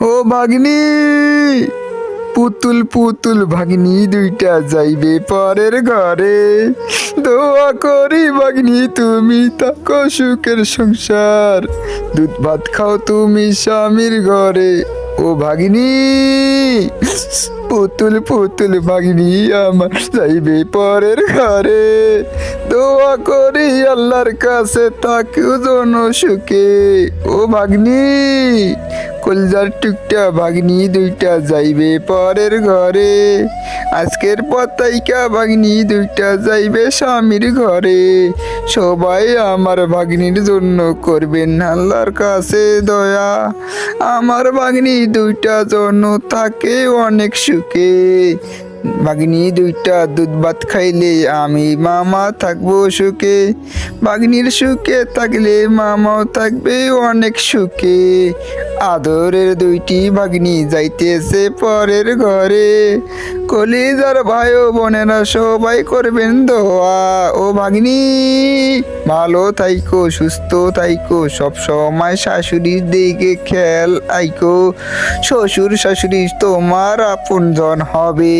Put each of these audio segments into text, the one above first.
ও ভাগ্নি, পুতুল পুতুল ভাগ্নি দুইটা যাইবে পরের ঘরে। দোয়া করি ভাগ্নি তুমি থাকো সুখের সংসার, দুধ ভাত খাও তুমি স্বামীর ঘরে। ও ভাগ্নি, পুতুল পুতুল ভাগ্নি আমার যাইবে পরের ঘরে। দোয়া করি আল্লাহর কাছে তাকেও যেন সুখে। ও ভাগ্নি, কলজার টুকটা ভাগ্নি দুইটা যাইবে পরের ঘরে। আজকের পতাইকা ভাগ্নি দুইটা যাইবে স্বামীর ঘরে। সবাই আমার ভাগ্নির জন্য করবেন আল্লাহর কাছে দয়া। আমার ভাগ্নি দুইটা জন্য থাকে অনেক সুখে। ভাগ্নি দুইটা দুধ ভাত খাইলে আমি মামা থাকবো সুখে। ভাগ্নির সুখে থাকলে মামাও থাকবে অনেক সুখে। আদরের দুইটি ভাগ্নি যাইতেছে পরের ঘরে। কলিজার ভাই ও বোনেরা সবাই করবেন দোয়া। ও ভাগ্নি, ভালো থাইকো, সুস্থ থাইকো, সব সময় শাশুড়ির দিকে খেয়াল আইকো। শ্বশুর শাশুড়ি তোমার আপনজন হবে।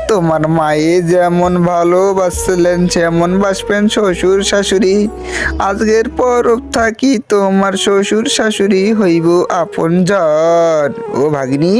তোমার মায়ে যেমন ভালোবাসলেন সেমন বাসবেন শ্বশুর শাশুড়ি। আজকের পর থাকি তোমার শ্বশুর শাশুড়ি হইব আপনজন। ও ভাগ্নি।